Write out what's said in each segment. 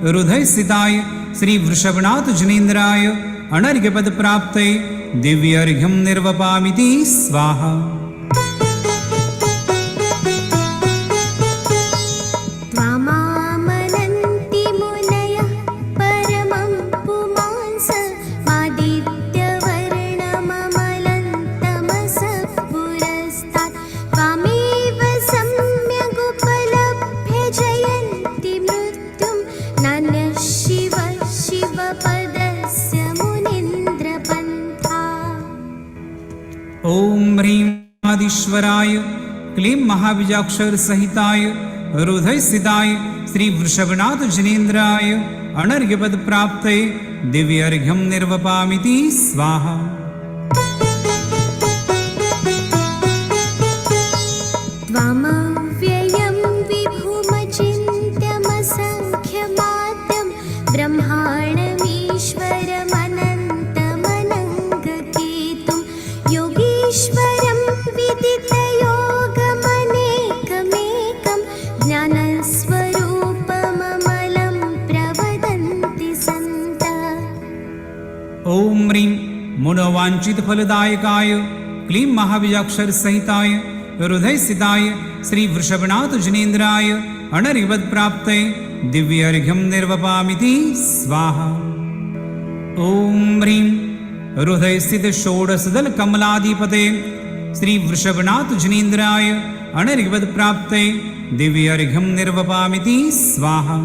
हृदयस्थिताय श्री वृषभनाथ जनेन्द्राय अनर्घ्यपद प्राप्तये दिव्यर्घ्यं निर्वपामिति स्वाहा। ओम ह्रीं आदिश्वराय क्लीं महाबीजाक्षर सहिताय हृदय स्थिताय श्री वृषभनाथ जनेन्द्राय अनर्घ्यपद प्राप्तये दिव्यर्घ्यं निर्वपामिति स्वाहा। त्वमव्ययं विभुमचिन्त्यमसङ्ख्यमाद्यं ब्रह्माण्डमीश्वरमनन्तमनङ्गकेतुं योगीश्वरं विदितयोगमनेकमेकं ज्ञानस्वरूपममलं प्रवदन्ति सन्तः। ओम ह्रीं मनोवांछित फलदायकाय क्लीं महाबीजाक्षर सहिताय हृदय स्थिताय श्री वृषभनाथ जनेन्द्राय अनर्घ्यपद प्राप्तये दिव्यर्घ्यं निर्वपामिति स्वाहा। ओम ह्रीं हृदय स्थित षोडशदल कमलाधिपते श्री वृषभनाथ जनेन्द्राय अनर्घ्यपद प्राप्तये दिव्यर्घ्यं निर्वपामिति स्वाहा।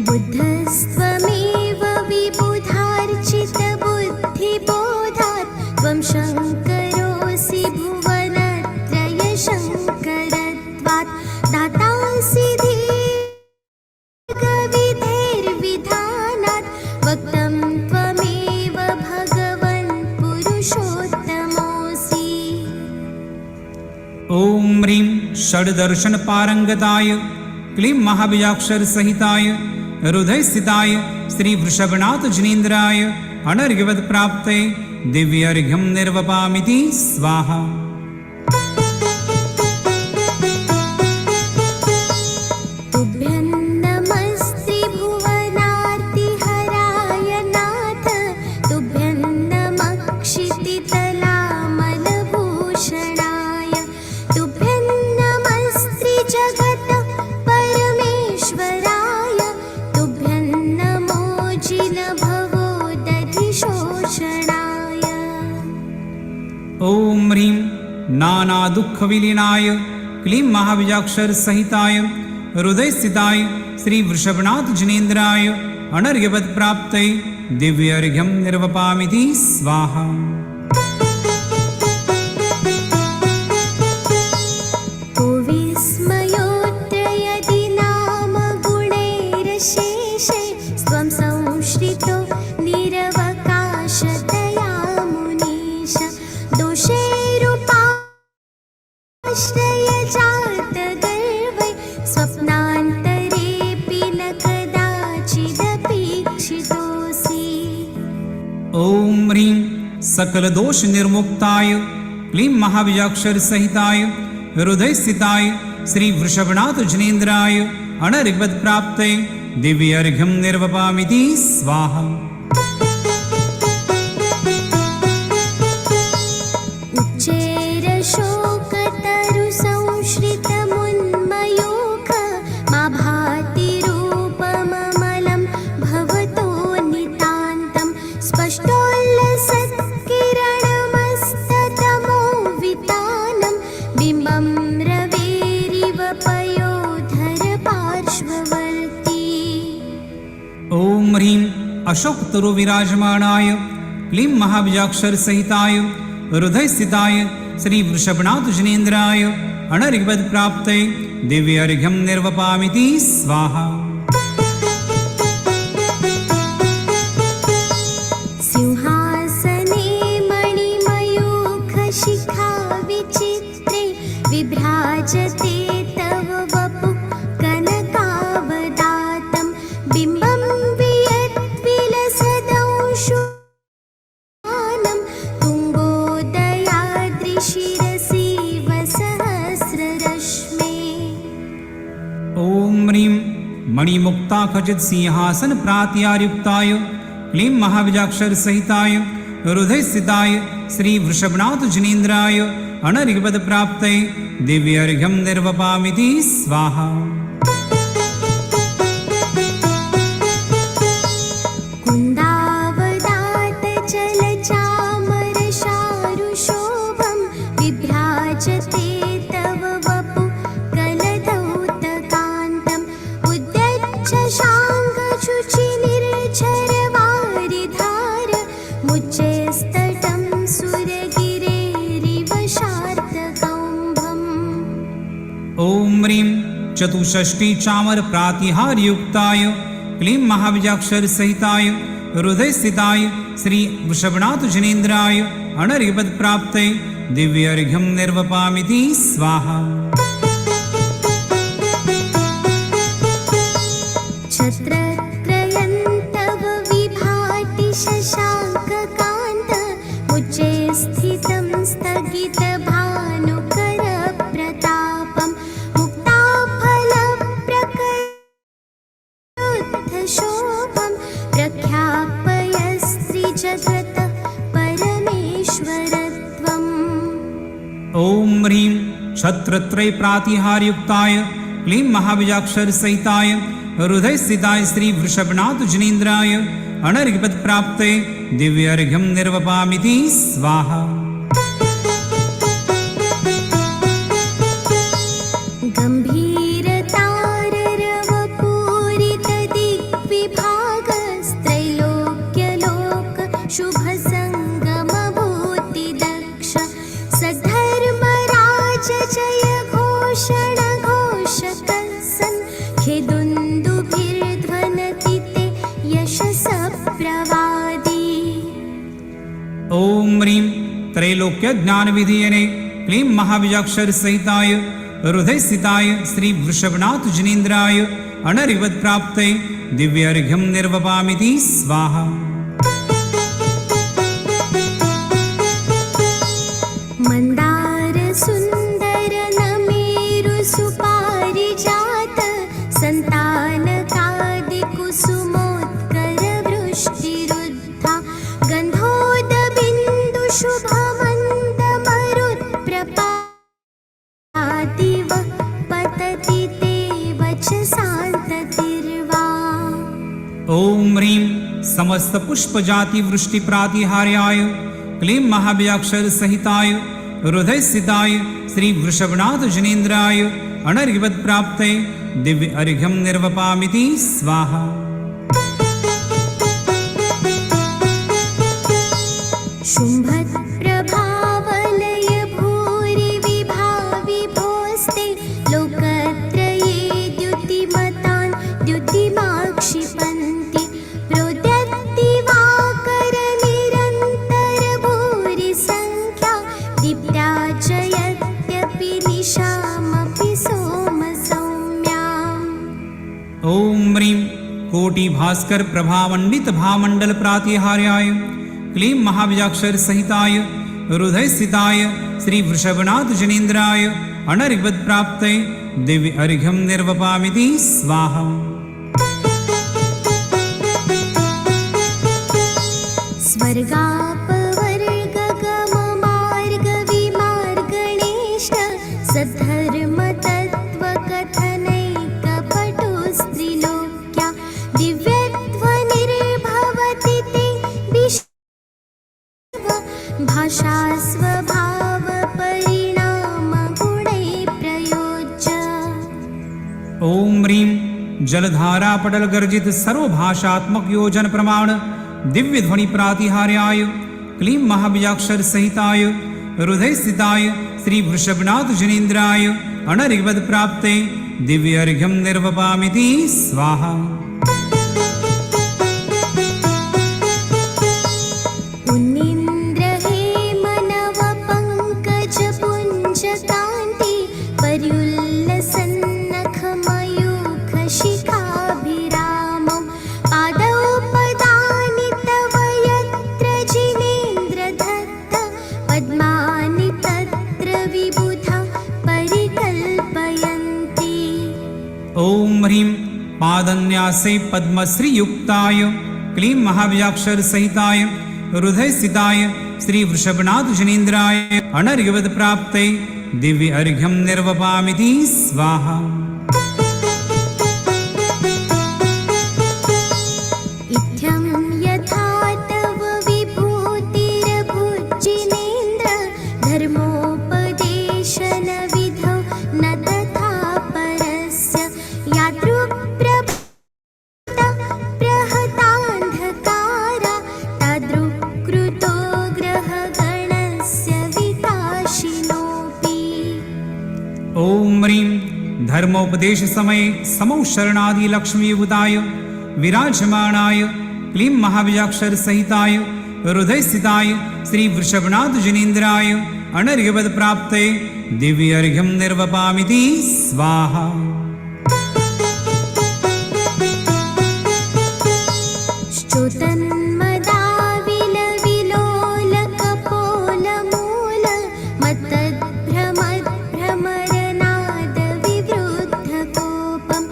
बुद्धस्त्वमेव विबुधार्चितबुद्धिबोधात् त्वं शङ्करोऽसि भुवनत्रयशङ्करत्वात् दातासि दीर्घविधेर्विधानात् वक्तं त्वमेव भगवन् पुरुषोत्तमोऽसि। ओम ह्रीं षड्दर्शन पारंगताय क्लीं महाबीजाक्षर सहिताय हृदय स्थिताय श्री वृषभनाथ जनेन्द्राय अनर्घ्यपद प्राप्तये दिव्यर्घ्यं निर्वपामिति स्वाहा। तुभ्यं नमस्ते भुवनार्तिहराय नाथ तुभ्यं नमः क्षितितलामलभूषणाय तुभ्यं नमस्ते जगत परमेश्वराय तुभ्यं नमो जिनभवोदधिशोषणाय। ओम ह्रीं नाना दुख विलीनाय क्लीं महाबीजाक्षर सहिताय हृदय स्थिताय श्री वृषभनाथ जनेन्द्राय अनर्घ्यपद प्राप्तये दिव्यर्घ्यं निर्वपामिति स्वाहा। विस्मयोत्रयदि नाम गुणैरशेषे स्वं संश्रितो निरवकाशतया मुनीश दोषैरुपाश्रयजातगर्वै स्वप्नान्तरेऽपि न कदाचिदपेक्षितोऽसि। ओम ह्रीं सकल दोष निर्मुक्ताय क्लीं महाबीजाक्षर सहिताय हृदय स्थिताय श्री वृषभनाथ जनेन्द्राय अनर्घ्यपद प्राप्तये दिव्यर्घ्यं निर्वपामिति स्वाहा। उच्चैरशोकतरुसंश्रितमुन्मयूख मा भाति रूपममलं भवतो नितान्तं स्पष्टोल्लसत्किरणमस्ततमो वितानं बिम्बं रवेरिव पयोधर पार्श्ववर्ती। ओम ह्रीं अशोक तरु विराजमानाय क्लीं महाबीजाक्षर सहिताय हृदय स्थिताय श्री वृषभनाथ जनेन्द्राय अनर्घ्यपद प्राप्तये दिव्यर्घ्यं निर्वपामिति स्वाहा। सिंहासने मणिमयूखशिखा विचित्रे विभ्राजते तव वपुः कनकावदातं बिम्बं वियद्विलसदंशुमानं तुङ्गोदयाद्रिशिरसि वसहस्ररश्मे। मुक्ता खचित सिंहासन प्रातिहार्युक्ताय क्लीं महाबीजाक्षर सहिताय हृदय स्थिताय श्री वृषभनाथ जिनेन्द्राय अनर्घ्यपद प्राप्तये दिव्यार्घ्यं निर्वपामिति स्वाहा। कुन्दावदात चलचामर शारुशोभं विभ्राजते तव वपु कलधौतकान्तम् उद्यच्च शाङ्गशुचिनिर्झरवारिधार मुच्चैस्तटं सुरगिरेरिव शार्दकौम्भम्। ॐ ह्रीं चतुष्षष्टि चामर प्रातिहार्युक्ताय क्लीं महाबीजाक्षर सहिताय हृदय स्थिताय श्री वृषभनाथ जिनेन्द्राय अनर्घ्यपद प्राप्तये दिव्यार्घ्यं निर्वपामिति स्वाहा। छत्रत्रयं तव विभाति शशाङ्ककान्त उच्चे स्थितं स्थगितभानुकरप्रतापं मुक्ताफलप्रकटोत्थशोभं प्रख्यापयस्त्रिजगतः परमेश्वरत्वम्। ॐ ह्रीं छत्रत्रय प्रातिहार्युक्ताय क्लीं महाबीजाक्षर सहिताय हृदय स्थिताय श्री वृषभनाथ जिनेन्द्राय अनर्घ्यपद प्राप्तये दिव्यार्घ्यं निर्वपामिति स्वाहा। गम्भीरताररवपूरितदिग्विभागस्त्रैलोक्यलोक शुभसङ्गमभूतिदक्ष सद्धर्मराज जय घोषण घोषकसन् खेदुन्दुभिर्ध्वनति ते यशसप्रवादी। ॐ ह्रीं त्रैलोक्य ज्ञान विधीयने क्लीं महाबीजाक्षर सहिताय हृदय स्थिताय श्री वृषभनाथ जिनेन्द्राय अनर्घ्यपद प्राप्तये दिव्यार्घ्यं निर्वपामिति स्वाहा। मन्दार सुन्दर नमेरु सुपारिजात सन्तानकादिकुसुमोत्कर वृष्टिरुद्धा गन्धोदबिन्दु शुभमन्दमरुत्प्रपादिव पतति ते वचसान्ततिर्वा। ॐ ह्रीं समस्त पुष्प जाति वृष्टि प्रातिहार्याय क्लीं महाबीजाक्षर सहिताय हृदय स्थिताय श्री वृषभनाथ जिनेन्द्राय अनर्घ्यपद प्राप्तये दिव्य अर्घ्यं निर्वपामिति स्वाहा। शुम्भप्रभावलय भूरि विभाविभोस्ते लोकत्रये द्युतिमतान् द्युतिमाक्षिपन्ति प्रोद्यत्तिवाकर निरन्तर भूरि संख्या दीप्ताजयत्यपि निशामपि सोमसौम्याम्। ॐ ह्रीं कोटि भास्कर प्रभामण्डित भामण्डल प्रातिहार्याय क्लीं महाबीजाक्षर सहिताय हृदय स्थिताय श्री वृषभनाथ जिनेन्द्राय अनर्घ्यपद प्राप्तये दिव्य अर्घ्यं निर्वपामिति स्वाहा। स्वर्गापवर्गगममार्गविमार्गणेष्ट सद्धर्मतत्त्वकथनैकपटुस्त्रिलोक्या दिव्यध्वनिर्भवति ते भाषा स्वभावपरिणामगुणैः प्रयोज्य। ॐ ह्रीं जलधारा पटल गर्जित सर्वभाषात्मक योजन प्रमाण दिव्य ध्वनि प्रातिहार्याय क्लीं महाबीजाक्षर सहिताय हृदय स्थिताय श्री वृषभनाथ जिनेन्द्राय अनर्घ्यपद प्राप्तये दिव्य अर्घ्यं निर्वपामिति स्वाहा। पुण्येन्द्रहेमनवपङ्कजपुञ्जकान्ति पर्युल्लसन्नखमयूखशिखाभिरामौ पादौ पदानि तव यत्र जिनेन्द्रदत्त पद्मानि तत्र विबुधा परिकल्पयन्ति। ॐ ह्रीं पादन्यासे पद्मश्रीयुक्ताय क्लीं महाबीजाक्षर सहिताय हृदय स्थिताय श्री वृषभनाथ जनेन्द्राय अनर्घ्यवद प्राप्ते दिव्य अर्घ्यं निर्वपामिति स्वाहा। इत्थं यथा तव विभूतिरभुजिनेन्द्र धर्मोपदेशनविधौ न तथा परस्य यादृक्प्रभृता प्रहतान्धकारा तादृक्कृतो ग्रहगणस्य विकाशिनोऽपि। ॐ ह्रीं धर्मोपदेश समये समौ शरणादि लक्ष्मीयुताय विराजमाणाय क्लीं महाबीजाक्षर सहिताय हृदय स्थिताय श्री वृषभनाथ जनेन्द्राय अनर्घ्यवद प्राप्ते दिव्य अर्घ्यं निर्वपामिति स्वाहा। श्रुतन्मदाविलविलोलकपोलमूल मत्तद्भ्रमद्भ्रमरनादविवृद्धकोपम्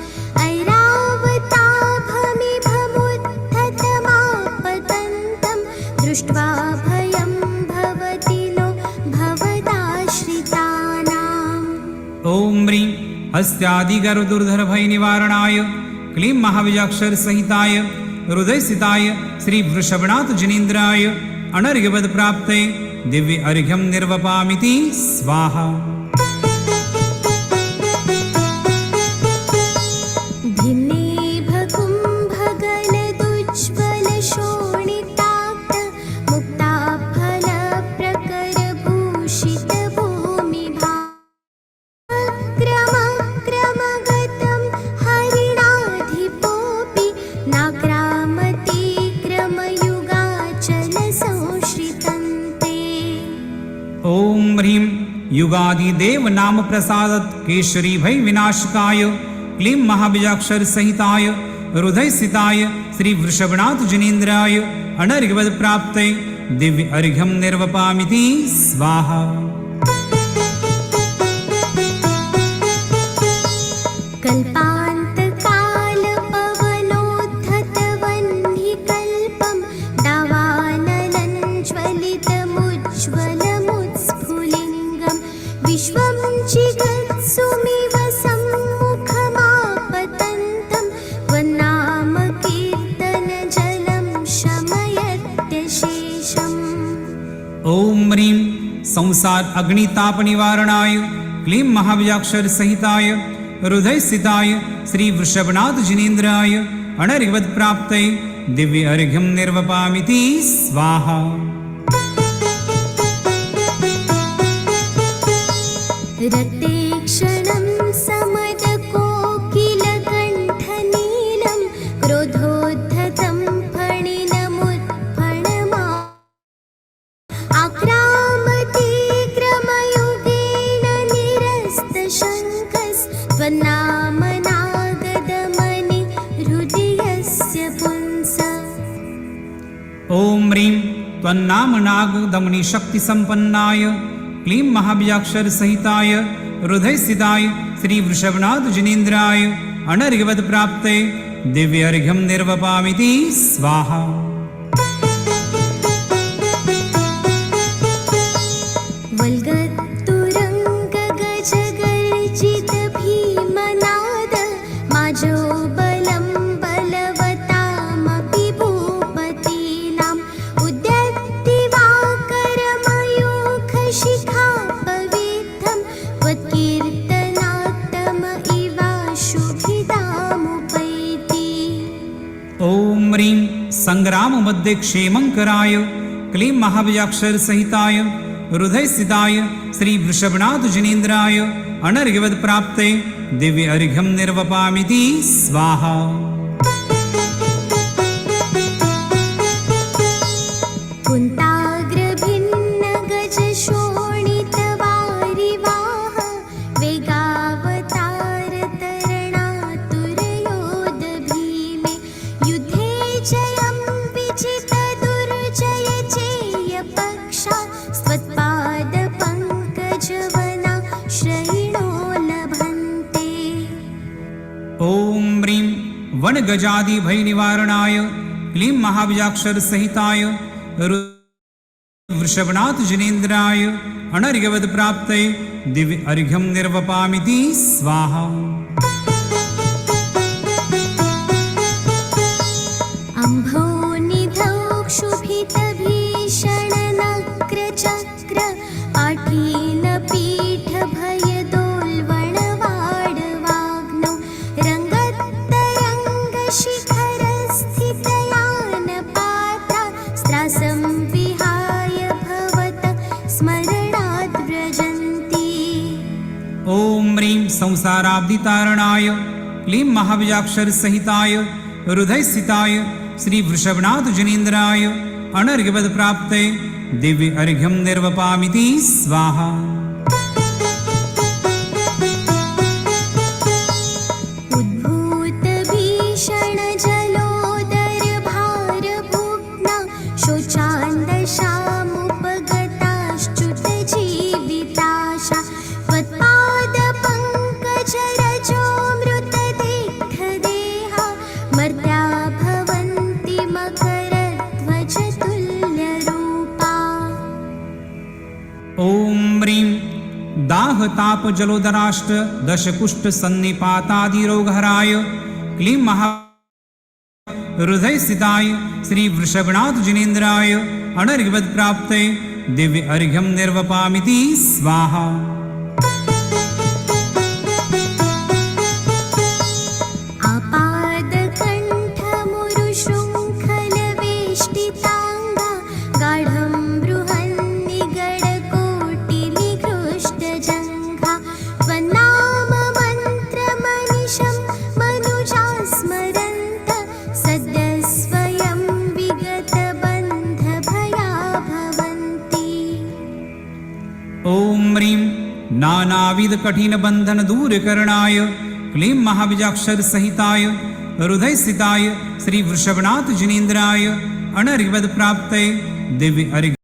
ऐरावताभमिभमुत्थतमापतन्तं दृष्ट्वा भयं भवति नो भवदाश्रितानाम्। ॐ ह्रीं हस्त्यादिगर्वदुर्धरभय निवारणाय क्लीं महाबीजाक्षर सहिताय हृदय स्थिताय श्री वृषभनाथ जनेन्द्राय अनर्घ्यवद प्राप्ते दिव्य अर्घ्यं निर्वपामिति स्वाहा। भिन्नेभकुम्भगलदुज्ज्वलशोणिताक्त मुक्ताफलप्रकरभूषितभूमिभाक्रमक्रमगतं हरिणाधिपोऽपि नाक्रामति क्रमयुगाचलसंश्रितन्ते। ॐ ह्रीं युगादिदेव नाम प्रसादत केशरी भय विनाशकाय क्लीं महाबीजाक्षर सहिताय हृदय स्थिताय श्री वृषभनाथ जनेन्द्राय अनर्घ्यवद प्राप्ते दिव्य अर्घ्यं निर्वपामिति स्वाहा। कल्पान्तकालपवनोद्धतवह्निकल्पं दावानलञ्ज्वलितमुज्ज्वलमुत्स्फुलिङ्गं विश्वं जिगत्सुमिव सम्मुखमापतन्तं त्वन्नामकीर्तनजलं शमयत्यशेषम्। ॐ ह्रीं संसार अग्निताप निवारणाय क्लीं महाबीजाक्षर सहिताय हृदय स्थिताय श्री वृषभनाथ जनेन्द्राय अनर्घ्यवद प्राप्ते दिव्य अर्घ्यं निर्वपामिति स्वाहा। रक्ते क्षणं समदकोकिलकण्ठनीलं क्रोधोद्धतं फणिनमुत्फणमा आक्रामति क्रमयुगेन निरस्तशङ्खस्त्वन्नामनागदमनि हृदयस्य पुंस। ॐ ह्रीं त्वन्नामनागदमनि शक्तिसम्पन्नाय क्लीं महाबीजाक्षर सहिताय हृदय स्थिताय श्री वृषभनाथ जनेन्द्राय अनर्घ्यवद प्राप्ते दिव्य अर्घ्यं निर्वपामिति स्वाहा। वल्गतुरङ्गगजगर्जितभीमनाद माजो बलं बलवतामपि भूपतीनाम् उद्यत्तिवाकरमयूखशिखापविद्धं त्वत्कीर्तनात्तम इवाशुभिदामुपैति। ॐ ह्रीं संग्राम मध्ये क्षेमंकराय क्लीं महाबीजाक्षर सहिताय हृदय स्थिताय श्री वृषभनाथ जनेन्द्राय अनर्घ्यवद प्राप्ते दिव्य अर्घ्यं निर्वपामिति स्वाहा। कुन्ताग्रभिन्नगजशोणितवारिवाह वेगावतारतरणातुरयोधभीमे युद्धे जयं विजितदुर्जय चेयपक्षा स्वत्पादपङ्कजवना श्रयिणो लभन्ते। ॐ ह्रीं गजादि भय निवारणाय क्लीं महाबीजाक्षर सहिताय वृषभनाथ जिनेन्द्राय अनर्घ्यवद प्राप्तये दिव्य अर्घ्यं निर्वपामिति स्वाहा। अम्भोनिधौ क्षुभितभीषणनक्रचक्र पाठीनपीठभयदोल्वणवाडवाग्नौ रङ्गत्तरङ्गशिखरस्थितयानपात्रा स्त्रासं विहाय भवत स्मरणाद् व्रजन्ति। ॐ ह्रीं संसाराब्धितारणाय क्लीं महाबीजाक्षर सहिताय हृदयस्थिताय श्री वृषभनाथ जिनेन्द्राय अनर्घ्यवद प्राप्तये दिव्य अर्घ्यं निर्वपामिति स्वाहा। उद्भूतभीषणजलोदरभारभुग्ना शोचान्दशामुपगताश्च्युतजीविताशा त्वत्पादपङ्कजरजोऽमृतदिग्धदेहा मर्त्या भवन्ति मकरध्वजतुल्यरूपा। ॐ ह्रीं दाहतापजलोदराष्ट दशकुष्ठसन्निपातादिरोगहराय क्लीं हृदयस्थिताय श्री वृषभनाथ जिनेन्द्राय अनर्घ्यवद प्राप्तये दिव्य अर्घ्यं निर्वपामिति स्वाहा। आपादकण्ठमुरुशृङ्खलवेष्टिताङ्गा गाढं बृहन्निगडकोटिनिकृष्टजङ्घा त्वन्नाममन्त्रमनिशं मनुजा स्मरन्त सद्यः स्वयं विगतबन्धभया भवन्ति। ॐ ह्रीं नानाविधकठिनबन्धनदूरीकरणाय क्लीं महाबीजाक्षर सहिताय हृदयस्थिताय श्री वृषभनाथ जिनेन्द्राय अनर्घ्यवद प्राप्तये दिव्य अर्घ्य